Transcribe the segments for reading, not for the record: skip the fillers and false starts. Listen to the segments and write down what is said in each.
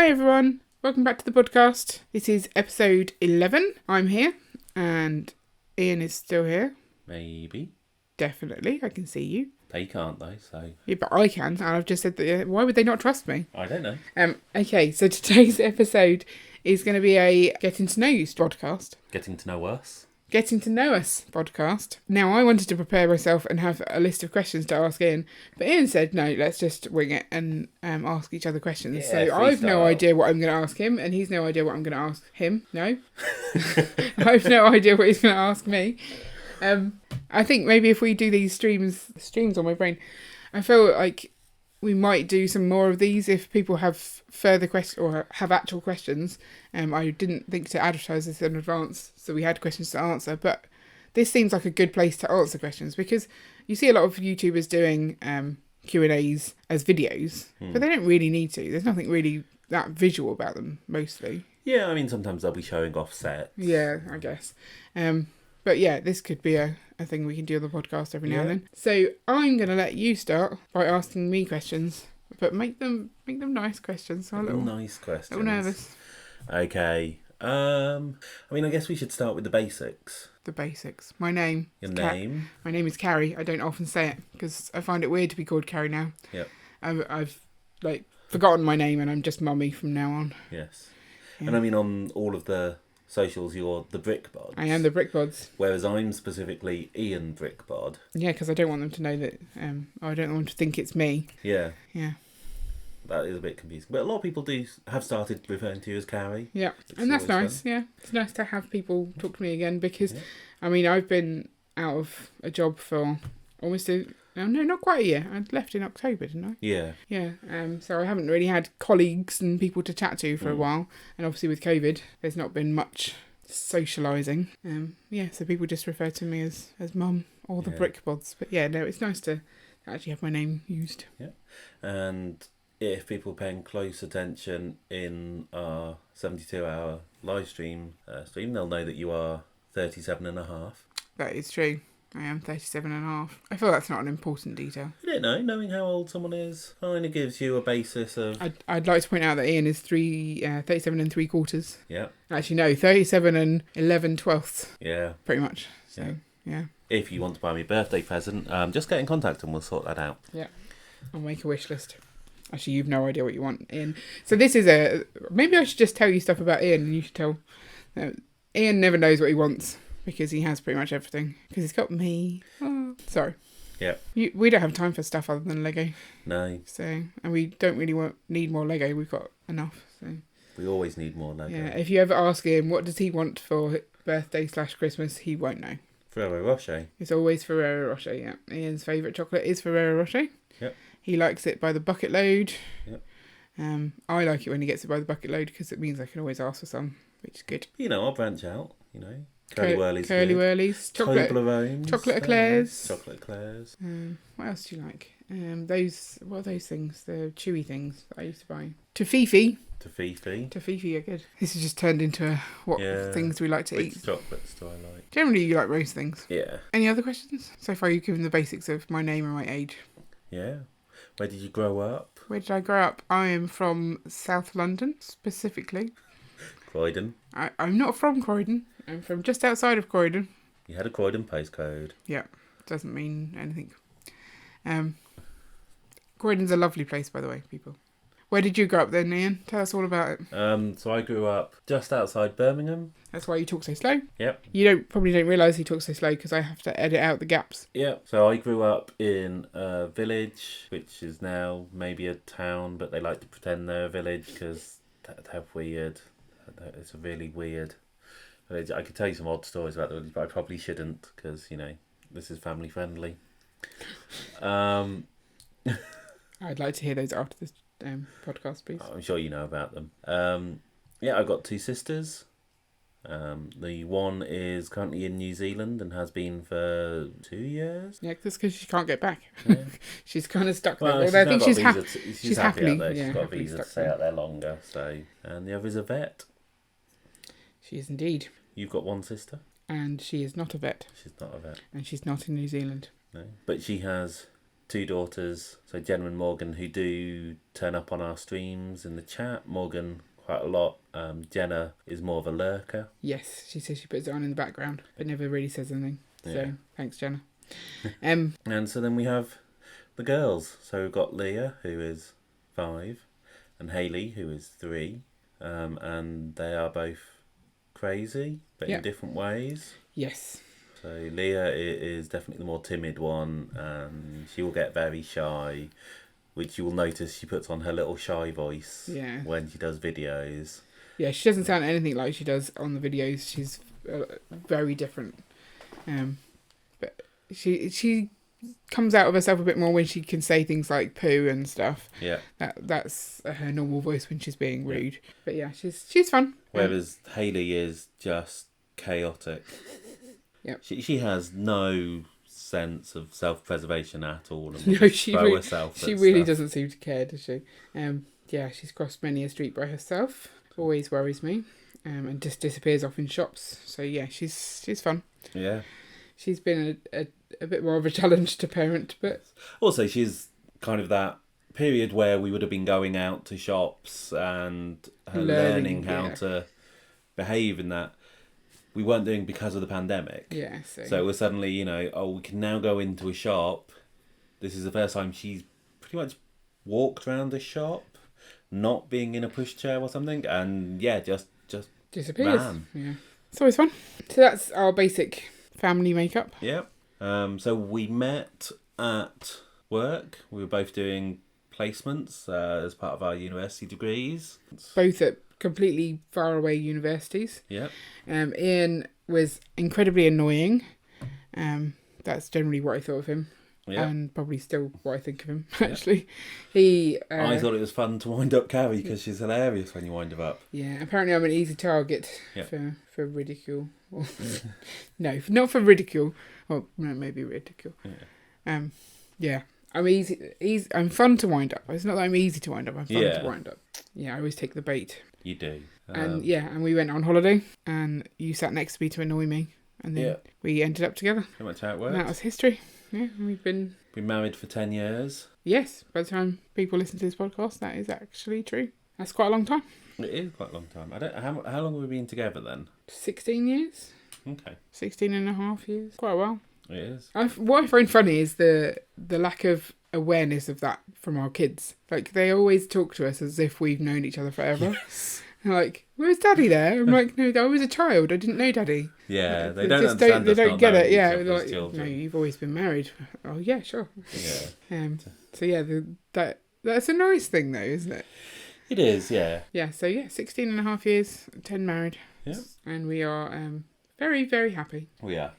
Hi everyone, welcome back to the podcast. This is episode 11. I'm here and Ian is still here. Maybe. Definitely, I can see you. They can't though, so... Yeah, but I can, and I've just said that. Why would they not trust me? I don't know. Okay, so today's episode is going to be a Getting to Know You podcast. Getting to know us. Getting to Know Us podcast. Now, I wanted to prepare myself and have a list of questions to ask Ian, but Ian said, no, let's just wing it and ask each other questions. Yeah, so I've no idea what I'm going to ask him, and he's no idea what I'm going to ask him. No? I've no idea what he's going to ask me. I think maybe if we do these streams on my brain, I feel like we might do some more of these if people have further questions or have actual questions. I didn't think to advertise this in advance, so we had questions to answer, but this seems like a good place to answer questions because you see a lot of YouTubers doing Q&As as videos, but they don't really need to. There's nothing really that visual about them, mostly. Yeah, I mean, sometimes they'll be showing off sets. Yeah, I guess. But yeah, this could be a thing we can do on the podcast every now and then. So I'm going to let you start by asking me questions, but make them nice questions. So Nice questions. A little nervous. Okay. I mean, I guess we should start with the basics. The basics. My name. Your name. My name is Carrie. I don't often say it because I find it weird to be called Carrie now. Yep. I've forgotten my name and I'm just Mummy from now on. Yes. Yeah. And I mean, on all of the socials, you're the Brickbods. I am the Brickbods. Whereas I'm specifically Ian Brickbod. Yeah, because I don't want them to know that. I don't want them to think it's me. Yeah. Yeah. That is a bit confusing. But a lot of people have started referring to you as Carrie. Yeah, and that's nice. Fun. Yeah, it's nice to have people talk to me again because, I mean, I've been out of a job for almost not quite a year. I left in October, didn't I? Yeah. Yeah. So I haven't really had colleagues and people to chat to for a while, and obviously with COVID, there's not been much socialising. So people just refer to me as Mum or the Brickbods. But yeah, no, it's nice to actually have my name used. Yeah, and if people are paying close attention in our 72-hour live stream, they'll know that you are 37 and a half. That is true. I am 37 and a half. I feel that's not an important detail. I don't know. Knowing how old someone is kind of gives you a basis of... I'd like to point out that Ian is 37 and 3/4. Yeah. Actually, no, 37 and 11/12. Yeah. Pretty much. So, yeah. If you want to buy me a birthday present, just get in contact and we'll sort that out. Yeah. I'll make a wish list. Actually, you've no idea what you want, Ian. So this is maybe I should just tell you stuff about Ian and you should tell... Ian never knows what he wants because he has pretty much everything. Because he's got me. Oh, sorry. Yeah. We don't have time for stuff other than Lego. No. So, and we don't really need more Lego. We've got enough. So we always need more Lego. Yeah. If you ever ask him what does he want for birthday/Christmas, he won't know. Ferrero Rocher. It's always Ferrero Rocher. Yeah. Ian's favourite chocolate is Ferrero Rocher. Yep. He likes it by the bucket load. Yep. I like it when he gets it by the bucket load because it means I can always ask for some, which is good. I'll branch out. Curly Whirlies. Curly Whirlies. Toblerones. Chocolate eclairs. Chocolate eclairs. What else do you like? What are those things? The chewy things that I used to buy. Tofifi. Tofifi are good. This has just turned into things we like to eat. Which chocolates do I like? Generally, you like roast things. Yeah. Any other questions? So far, you've given the basics of my name and my age. Yeah. Where did you grow up? Where did I grow up? I am from South London, specifically. Croydon. I'm not from Croydon. I'm from just outside of Croydon. You had a Croydon postcode. Yeah. Doesn't mean anything. Croydon's a lovely place, by the way, people. Where did you grow up then, Ian? Tell us all about it. So I grew up just outside Birmingham. That's why you talk so slow. Yep. You probably don't realise he talks so slow because I have to edit out the gaps. Yeah. So I grew up in a village, which is now maybe a town, but they like to pretend they're a village because they're weird. It's a really weird village. I could tell you some odd stories about the village, but I probably shouldn't because, this is family friendly. I'd like to hear those after this podcast, please. I'm sure you know about them. I've got two sisters. The one is currently in New Zealand and has been for 2 years. Yeah, that's because she can't get back. Yeah. She's kind of stuck there. Well, although I think she's happy out there. Yeah, she's got a visa to stay out there longer. So, and the other is a vet. She is indeed. You've got one sister. And she is not a vet. She's not a vet. And she's not in New Zealand. No, but she has two daughters, so Jenna and Morgan, who do turn up on our streams in the chat. Morgan quite a lot. Jenna is more of a lurker. Yes, she says she puts it on in the background, but never really says anything. So Yeah. thanks, Jenna. And so then we have the girls. So we've got Leah, who is 5, and Hayley, who is 3. And they are both crazy, but in different ways. Yes. So Leah is definitely the more timid one, and she will get very shy, which you will notice she puts on her little shy voice when she does videos. Yeah, she doesn't sound anything like she does on the videos. She's very different. But she comes out of herself a bit more when she can say things like poo and stuff. Yeah. That's her normal voice when she's being rude. But yeah, she's fun. Whereas Hayley is just chaotic. Yep. She has no sense of self-preservation at all. And No, she really stuff. doesn't seem to care, does she? Yeah, she's crossed many a street by herself. Always worries me. And just disappears off in shops. So yeah, she's fun. Yeah. She's been a bit more of a challenge to parent, but also she's kind of that period where we would have been going out to shops and learning how to behave in that. We weren't doing because of the pandemic. Yeah. So we're suddenly, we can now go into a shop. This is the first time she's pretty much walked around a shop, not being in a pushchair or something, and just disappears. ran. Yeah. It's always fun. So that's our basic family makeup. Yep. So we met at work. We were both doing placements as part of our university degrees. Both at completely far away universities. Yep. Ian was incredibly annoying. That's generally what I thought of him. Yep. And probably still what I think of him, actually. He. I thought it was fun to wind up Carrie because she's hilarious when you wind her up. Yeah, apparently I'm an easy target for ridicule. No, not for ridicule. Or no, maybe ridicule. Yeah. I'm fun to wind up. It's not that I'm easy to wind up. I'm fun to wind up. Yeah, I always take the bait. You do. And we went on holiday, and you sat next to me to annoy me, and then we ended up together. Pretty much how it works. And that was history. Yeah, we've been married for 10 years. Yes, by the time people listen to this podcast, that is actually true. That's quite a long time. It is quite a long time. How long have we been together then? 16 years. Okay. 16 and a half years. Quite a while. It is. What I find funny is the lack of awareness of that from our kids. Like, they always talk to us as if we've known each other forever. Yes. They're like, where's Daddy there? I'm like, no, I was a child. I didn't know Daddy. Yeah, like, they don't understand. They don't get it. Yeah, they're like, no, you've always been married. Oh yeah, sure. Yeah. So yeah, that's a nice thing though, isn't it? It is. Yeah. Yeah. So 16 and a half years, 10 married. Yeah. And we are very, very happy. We are.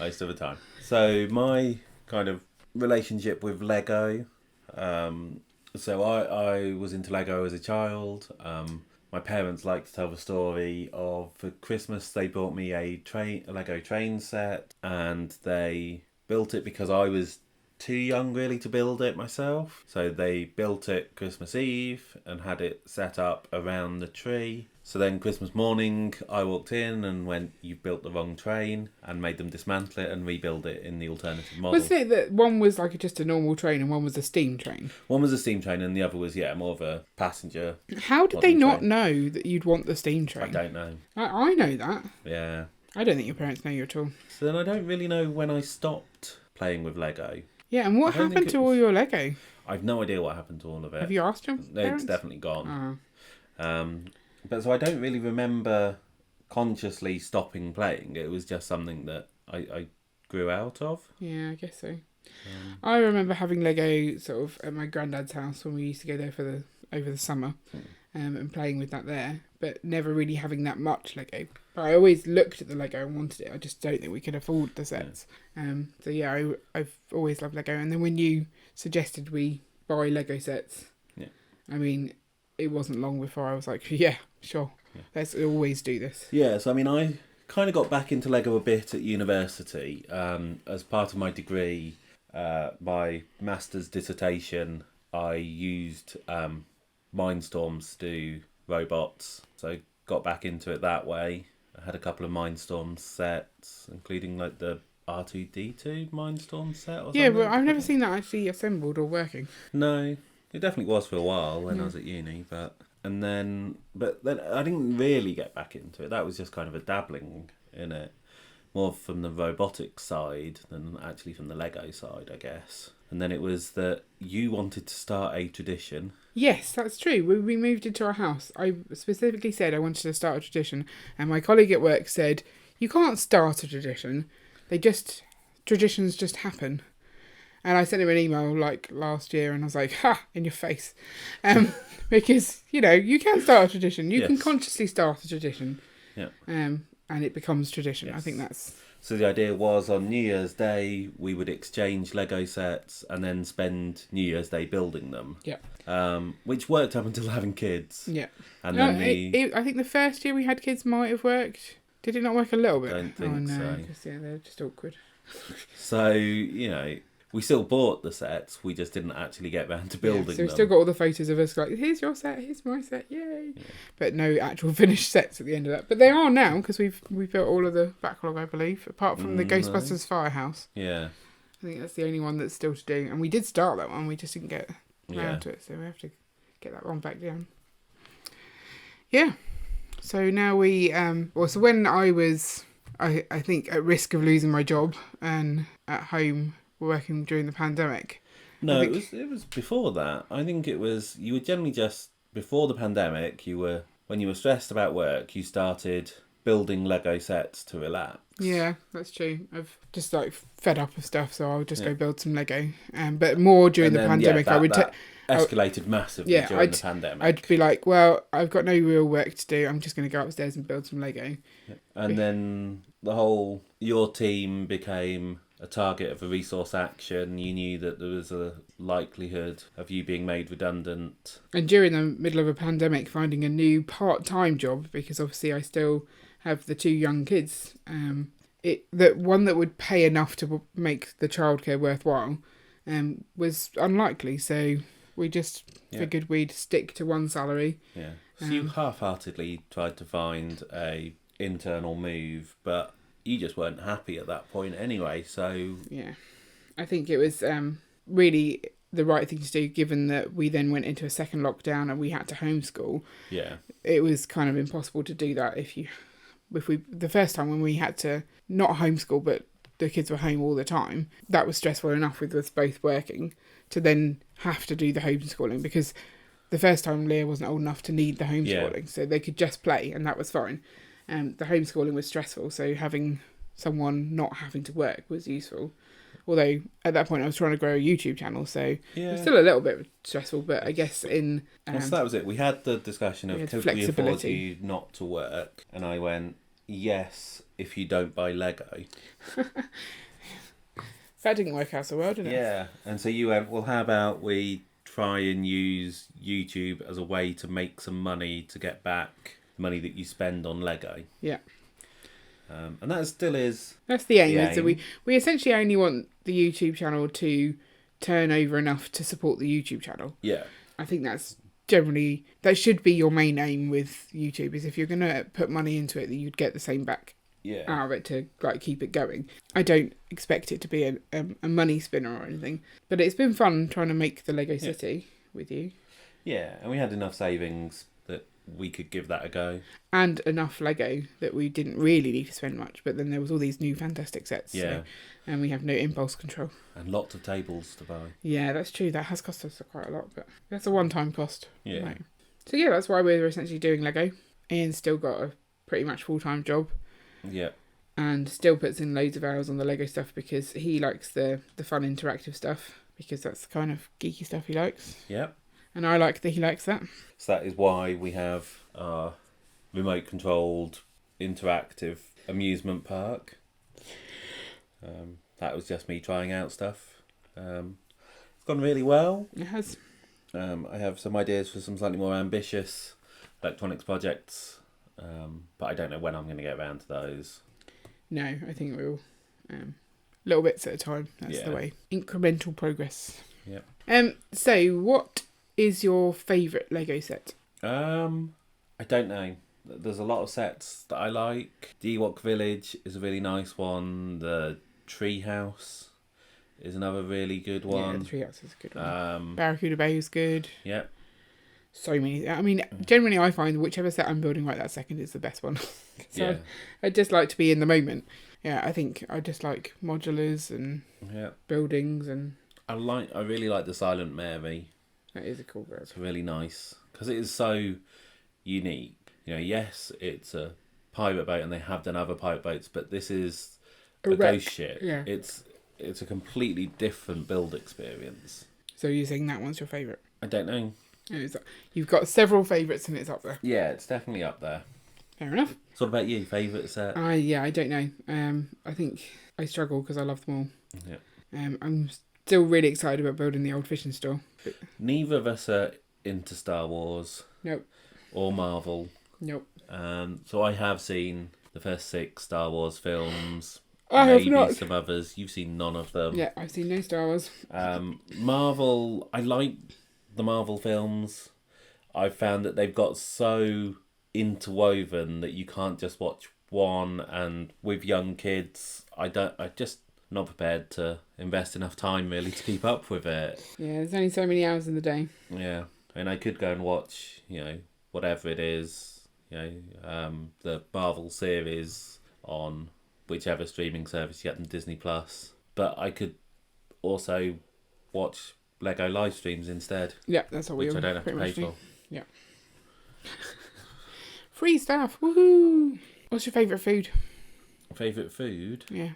Most of the time. So my kind of relationship with Lego. So I was into Lego as a child. My parents like to tell the story of, for Christmas they bought me a Lego train set, and they built it because I was too young really to build it myself. So they built it Christmas Eve and had it set up around the tree. So then Christmas morning I walked in and went, "You've built the wrong train," and made them dismantle it and rebuild it in the alternative model. Wasn't it that one was like just a normal train and one was a steam train? One was a steam train and the other was, more of a passenger. How did they not know that you'd want the steam train? I don't know. I know that. Yeah. I don't think your parents know you at all. So then I don't really know when I stopped playing with Lego. Yeah, and what happened to all your Lego? I've no idea what happened to all of it. Have you asked your parents? It's definitely gone. But so I don't really remember consciously stopping playing. It was just something that I grew out of. Yeah, I guess so. I remember having Lego sort of at my granddad's house when we used to go there over the summer, and playing with that there, but never really having that much Lego. But I always looked at the Lego and wanted it. I just don't think we could afford the sets. So yeah, I've always loved Lego. And then when you suggested we buy Lego sets, I mean, it wasn't long before I was like, yeah, sure, let's always do this. Yeah, so I mean, I kind of got back into Lego a bit at university. As part of my degree, my master's dissertation, I used Mindstorms to do robots. So got back into it that way. I had a couple of Mindstorms sets, including like the R2D2 Mindstorm set or Yeah, something. but I've never seen that actually assembled or working. No, it definitely was for a while when I was at uni, but then I didn't really get back into it. That was just kind of a dabbling in it, more from the robotics side than actually from the Lego side, I guess. And then it was that you wanted to start a tradition. Yes, that's true. When we moved into our house, I specifically said I wanted to start a tradition, and my colleague at work said, "You can't start a tradition. Traditions just happen." And I sent him an email like last year, and I was like, "Ha, in your face," because you can start a tradition. You can consciously start a tradition, and it becomes tradition. Yes. I think that's. So the idea was on New Year's Day we would exchange Lego sets and then spend New Year's Day building them. Yeah. Which worked up until having kids. Yeah. And then I think the first year we had kids might have worked. Did it not work a little bit? Don't think so. Because they're just awkward. So we still bought the sets. We just didn't actually get round to building them. So we still got all the photos of us like, here's your set, here's my set, yay! Yeah. But no actual finished sets at the end of that. But they are now because we've built all of the backlog, I believe, apart from the Ghostbusters Firehouse. Yeah. I think that's the only one that's still to do. And we did start that one. We just didn't get round to it, so we have to get that one back down. Yeah. So now we so when I was I think at risk of losing my job and at home working during the pandemic. No, it was before that. I think it was you were generally just before the pandemic. When you were stressed about work, you started building Lego sets to relax. Yeah, that's true. I've just fed up of stuff, so I'll just go build some Lego. But more during the pandemic, I would escalated massively during the pandemic. I'd be like, well, I've got no real work to do. I'm just going to go upstairs and build some Lego. And then your team became a target of a resource action. You knew that there was a likelihood of you being made redundant. And during the middle of a pandemic, finding a new part-time job, because obviously I still have the two young kids, that one that would pay enough to make the childcare worthwhile was unlikely. So we just figured we'd stick to one salary. Yeah. So you half-heartedly tried to find a internal move, but you just weren't happy at that point anyway, so... Yeah. I think it was really the right thing to do, given that we then went into a second lockdown and we had to homeschool. Yeah. It was kind of impossible to do that if the first time when we had to not homeschool, but the kids were home all the time, that was stressful enough with us both working, to then have to do the homeschooling, because the first time Leah wasn't old enough to need the homeschooling, so they could just play, and that was fine. The homeschooling was stressful, so having someone not having to work was useful. Although at that point I was trying to grow a YouTube channel, so it was still a little bit stressful. But I guess so that was it. We had the discussion of could we afford you not to work, and I went yes if you don't buy Lego. That didn't work out so well, did it? Yeah, and so you went, well, how about we try and use YouTube as a way to make some money to get back money that you spend on Lego. Yeah. And that still is... That's the aim. Is that we essentially only want the YouTube channel to turn over enough to support the YouTube channel. Yeah. I think that should be your main aim with YouTube, is if you're going to put money into it, that you'd get the same back out of it to keep it going. I don't expect it to be a money spinner or anything, but it's been fun trying to make the Lego City with you. Yeah, and we had enough savings that we could give that a go. And enough Lego that we didn't really need to spend much, but then there was all these new fantastic sets. Yeah. And we have no impulse control. And lots of tables to buy. Yeah, that's true. That has cost us quite a lot, but that's a one-time cost. Yeah. Right. So yeah, that's why we're essentially doing Lego. Ian's still got a pretty much full-time job. Yeah. And still puts in loads of hours on the Lego stuff because he likes the fun interactive stuff, because that's the kind of geeky stuff he likes. Yep. And I like that he likes that. So that is why we have our remote-controlled interactive amusement park. That was just me trying out stuff. It's gone really well. It has. I have some ideas for some slightly more ambitious electronics projects, but I don't know when I'm going to get around to those. No, I think we'll little bits at a time. That's the way. Incremental progress. Yeah. So what is your favourite Lego set? I don't know. There's a lot of sets that I like. The Ewok Village is a really nice one. The Treehouse is another really good Yeah, one. the Treehouse is a good one. Barracuda Bay is good. Yep. So many. I mean, generally I find whichever set I'm building right that second is the best one. So Yeah. I just like to be in the moment. Yeah, I think I just like modulars and buildings, and I really like the Silent Mary. that is a cool bird. It's really nice because it is so unique. You know, yes, it's a pirate boat and they have done other pirate boats, but this is a wreck. ghost ship. Yeah. It's a completely different build experience. So you're saying that one's your favourite? I don't know. You've got several favourites and it's up there. Yeah, it's definitely up there. Fair enough. So what about you? Favourite set? I don't know. I think I struggle because I love them all. Yeah. I'm still really excited about building the old fishing store. But... Neither of us are into Star Wars. Nope. Or Marvel. Nope. So I have seen the first 6 Star Wars films. I have not. Maybe some others. You've seen none of them. Yeah, I've seen no Star Wars. Marvel, I like the Marvel films. I've found that they've got so interwoven that you can't just watch one, and with young kids, I just not prepared to invest enough time really to keep up with it. Yeah, there's only so many hours in the day. Yeah, and I could go and watch, whatever it is, the Marvel series on whichever streaming service you get on Disney Plus. But I could also watch Lego live streams instead. Yeah, that's what we which I don't have to pay do. for. Yeah. Free stuff. Woohoo! What's your favourite food? Favourite food? Yeah.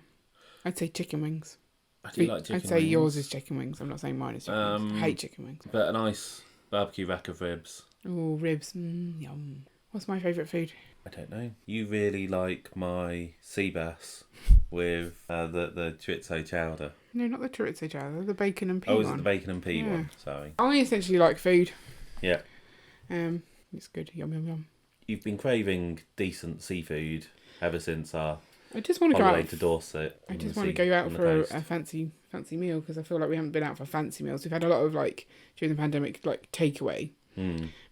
I'd say chicken wings. I do like chicken wings. I'd say yours is chicken wings. I'm not saying mine is chicken wings. I hate chicken wings. But a nice barbecue rack of ribs. Oh, ribs. Yum. What's my favourite food? I don't know. You really like my sea bass with the chorizo chowder. No, not the chorizo chowder. The bacon and pea one. one. Oh, is it the bacon and pea one? Sorry. I essentially like food. Yeah. It's good. Yum, yum, yum. You've been craving decent seafood ever since our I just want to go holiday out to Dorset. I just want to go out for a fancy meal because I feel like we haven't been out for fancy meals. We've had a lot of during the pandemic takeaway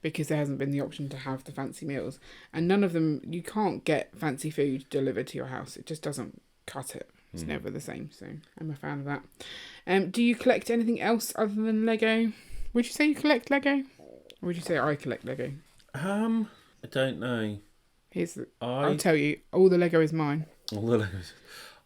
because there hasn't been the option to have the fancy meals, and none of them, you can't get fancy food delivered to your house. It just doesn't cut it. It's never the same. So I'm a fan of that. Do you collect anything else other than Lego? Would you say you collect Lego? Or would you say I collect Lego? I don't know. I'll tell you, all the Lego is mine. All the Legos.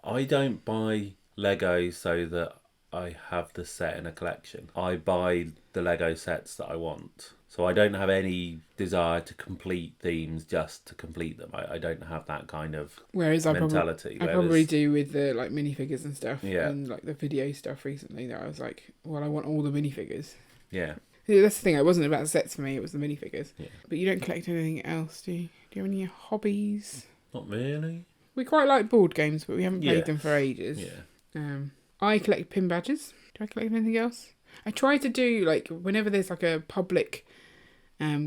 I don't buy Lego so that I have the set in a collection. I buy the Lego sets that I want. So I don't have any desire to complete themes just to complete them. I don't have that kind of mentality. I probably do with the minifigures and stuff. Yeah. And the video stuff recently that I was like, well, I want all the minifigures. Yeah. That's the thing. It wasn't about sets for me. It was the minifigures. Yeah. But you don't collect anything else, do you? Do you have any hobbies? Not really. We quite like board games, but we haven't played them for ages. Yeah. I collect pin badges. Do I collect anything else? I try to do whenever there's a public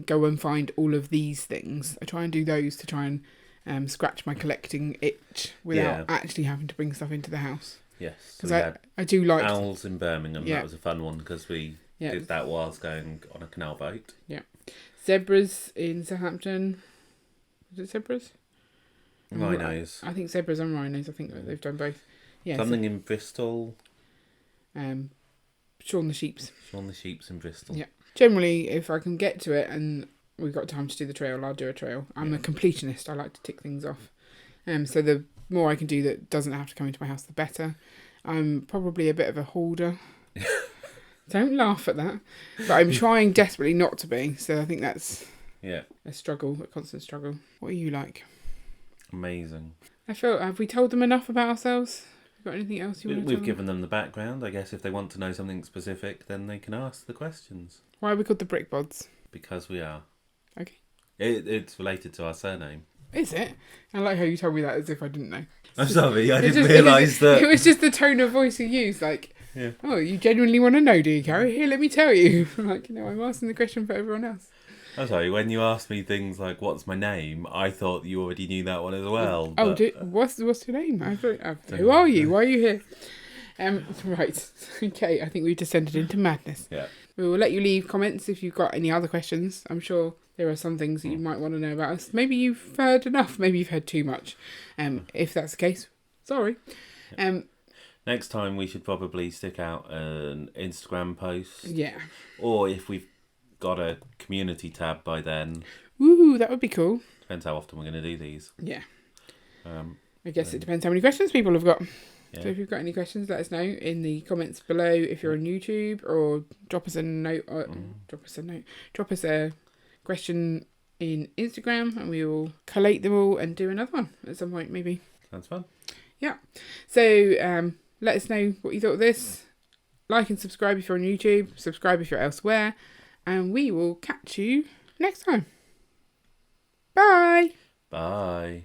go and find all of these things. I try and do those to try and scratch my collecting itch without actually having to bring stuff into the house. Yes. Because I do like Owls in Birmingham. Yeah. That was a fun one because we did that whilst going on a canal boat. Yeah. Zebras in Southampton. Is it zebras? Rhinos. I think zebras and rhinos. I think they've done both. Yeah. Something in Bristol. Shaun the Sheeps. Shaun the Sheeps in Bristol. Yeah. Generally, if I can get to it and we've got time to do the trail, I'll do a trail. I'm a completionist. I like to tick things off. So the more I can do that doesn't have to come into my house, the better. I'm probably a bit of a hoarder. Don't laugh at that. But I'm trying desperately not to be. So I think that's a struggle, a constant struggle. What are you like? Amazing. Have we told them enough about ourselves? Got anything else you want to We've given them the background. I guess if they want to know something specific, then they can ask the questions. Why are we called the Brick Bods? Because we are. Okay. It's related to our surname. Is it? I like how you told me that as if I didn't know. I'm sorry, I didn't realise that. It was just the tone of voice you used, oh, you genuinely want to know, do you, Carrie? Here, let me tell you. I'm I'm asking the question for everyone else. I'm sorry, when you asked me things like, what's my name, I thought you already knew that one as well. Oh, what's your name? Who are you? Why are you here? Right. Okay, I think we've descended into madness. Yeah. We will let you leave comments if you've got any other questions. I'm sure there are some things that you might want to know about us. Maybe you've heard enough. Maybe you've heard too much. If that's the case, sorry. Next time we should probably stick out an Instagram post. Yeah. Or if we've got a community tab by then. Woo, that would be cool. Depends how often we're going to do these. Yeah. I guess it depends how many questions people have got. Yeah. So if you've got any questions, let us know in the comments below if you're on YouTube, or drop us a note. Drop us a question in Instagram, and we will collate them all and do another one at some point, maybe. Sounds fun. Yeah. So let us know what you thought of this. Like and subscribe if you're on YouTube. Subscribe if you're elsewhere. And we will catch you next time. Bye. Bye.